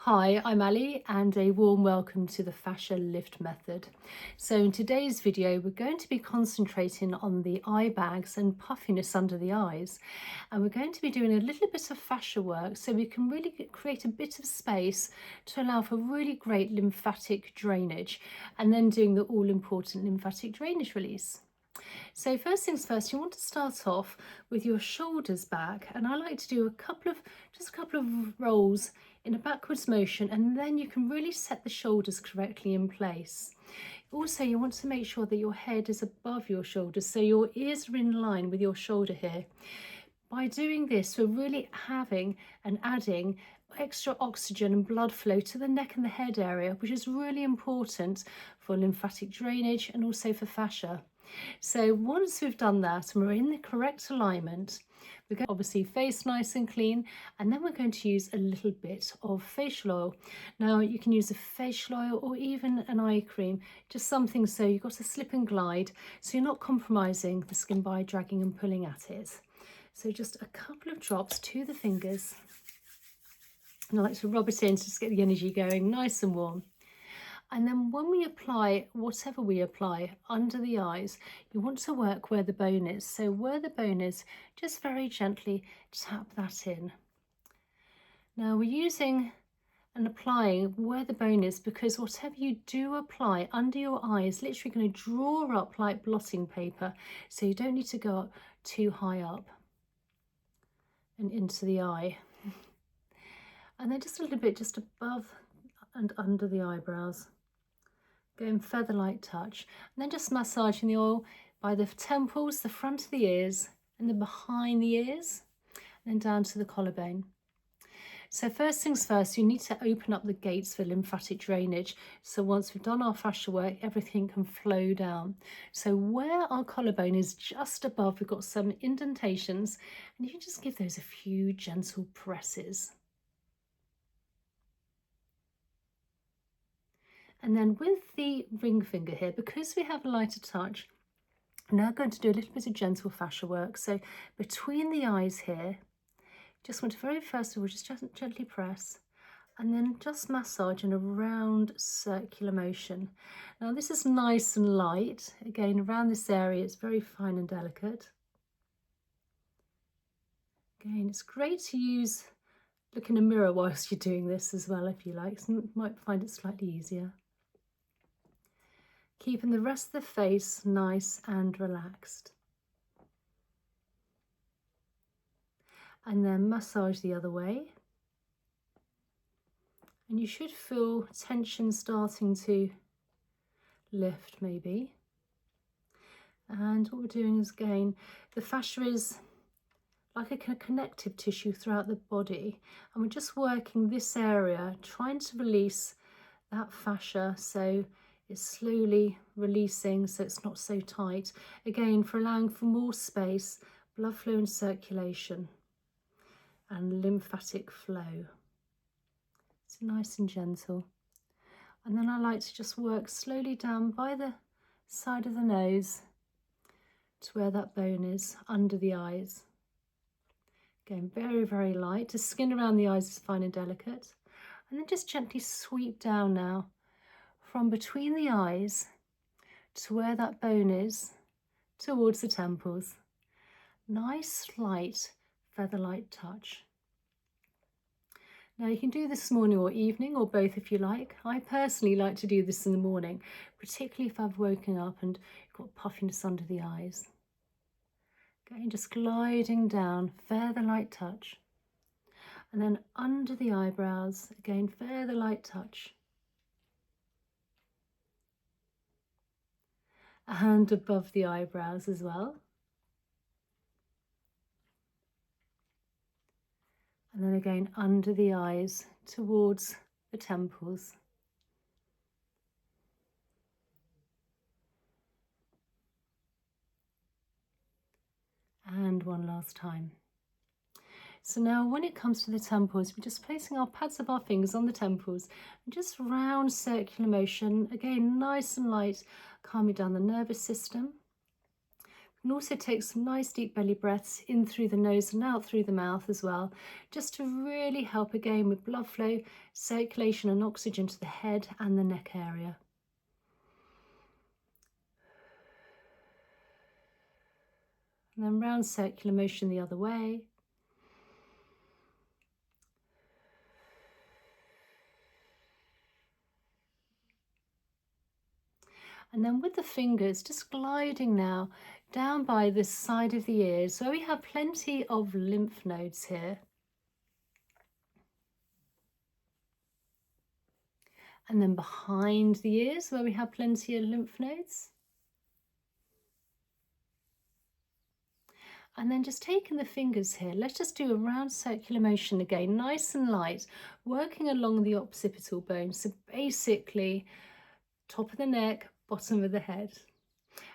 Hi, I'm Ali and a warm welcome to the Fascia Lift Method. So in today's video we're going to be concentrating on the eye bags and puffiness under the eyes, and we're going to be doing a little bit of fascia work so we can really create a bit of space to allow for really great lymphatic drainage, and then doing the all-important lymphatic drainage release. So first things first, you want to start off with your shoulders back, and I like to do just a couple of rolls in a backwards motion, and then you can really set the shoulders correctly in place. Also, you want to make sure that your head is above your shoulders, so your ears are in line with your shoulder here. By doing this, we're really having and adding extra oxygen and blood flow to the neck and the head area, which is really important for lymphatic drainage and also for fascia. So once we've done that and we're in the correct alignment, we're going to obviously face nice and clean, and then we're going to use a little bit of facial oil. Now you can use a facial oil or even an eye cream, just something so you've got a slip and glide, so you're not compromising the skin by dragging and pulling at it. So just a couple of drops to the fingers, and I like to rub it in to just get the energy going, nice and warm. And then when we apply whatever we apply under the eyes, you want to work where the bone is. So where the bone is, just very gently tap that in. Now we're using and applying where the bone is because whatever you do apply under your eye is literally going to draw up like blotting paper. So you don't need to go up too high up and into the eye. And then just a little bit just above and under the eyebrows. Going feather-like touch, and then just massaging the oil by the temples, the front of the ears, and then behind the ears, and then down to the collarbone. So first things first, you need to open up the gates for lymphatic drainage. So once we've done our fascia work, everything can flow down. So where our collarbone is just above, we've got some indentations, and you can just give those a few gentle presses. And then with the ring finger here, because we have a lighter touch, I'm now going to do a little bit of gentle fascia work. So between the eyes here, just want to very first of all just gently press, and then just massage in a round circular motion. Now this is nice and light. Again, around this area, it's very fine and delicate. Again, it's great to look in a mirror whilst you're doing this as well, if you like. So you might find it slightly easier. Keeping the rest of the face nice and relaxed. And then massage the other way. And you should feel tension starting to lift maybe. And what we're doing is, again, the fascia is like a connective tissue throughout the body. And we're just working this area, trying to release that fascia so it's slowly releasing, so it's not so tight. Again, for allowing for more space, blood flow and circulation, and lymphatic flow. It's nice and gentle. And then I like to just work slowly down by the side of the nose to where that bone is, under the eyes. Again, very, very light. The skin around the eyes is fine and delicate. And then just gently sweep down now from between the eyes to where that bone is, towards the temples. Nice, light, feather-like touch. Now you can do this this morning or evening, or both if you like. I personally like to do this in the morning, particularly if I've woken up and got puffiness under the eyes. Again, just gliding down, feather-like touch. And then under the eyebrows, again, feather-like touch. And above the eyebrows as well. And then again under the eyes towards the temples. And one last time. So now when it comes to the temples, we're just placing our pads of our fingers on the temples and just round circular motion, again nice and light, calming down the nervous system. and also take some nice deep belly breaths in through the nose and out through the mouth as well, just to really help again with blood flow, circulation and oxygen to the head and the neck area. And then round circular motion the other way. And then with the fingers, just gliding now down by the side of the ears. So we have plenty of lymph nodes here. And then behind the ears where we have plenty of lymph nodes. And then just taking the fingers here, let's just do a round circular motion again, nice and light, working along the occipital bone. So basically, top of the neck, bottom of the head.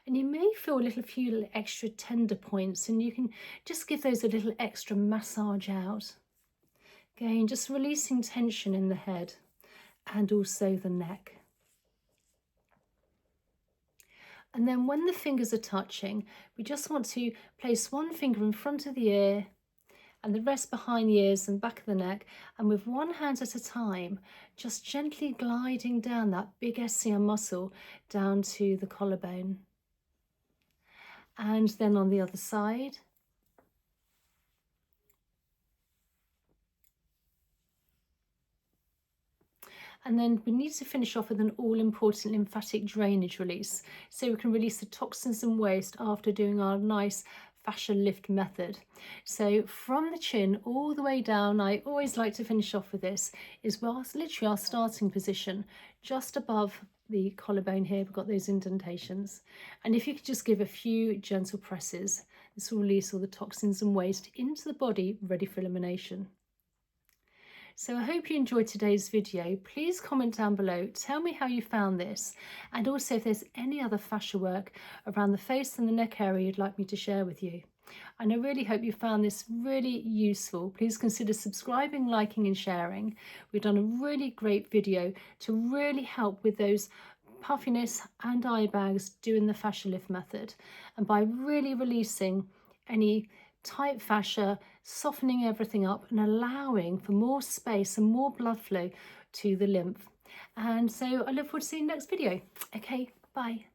And you may feel a few extra tender points, and you can just give those a little extra massage out. Again, just releasing tension in the head and also the neck. And then when the fingers are touching, we just want to place one finger in front of the ear and the rest behind the ears and back of the neck, and with one hand at a time, just gently gliding down that big SCM muscle down to the collarbone. And then on the other side. And then we need to finish off with an all-important lymphatic drainage release, so we can release the toxins and waste after doing our nice fascia lift method. So from the chin all the way down, I always like to finish off with this, is literally our starting position, just above the collarbone here. We've got those indentations. And if you could just give a few gentle presses, this will release all the toxins and waste into the body, ready for elimination. So I hope you enjoyed today's video. Please comment down below, tell me how you found this, and also if there's any other fascia work around the face and the neck area you'd like me to share with you. And I really hope you found this really useful. Please consider subscribing, liking and sharing. We've done a really great video to really help with those puffiness and eye bags doing the fascia lift method, and by really releasing any tight fascia, softening everything up and allowing for more space and more blood flow to the lymph. And so I look forward to seeing you next video. Okay, bye.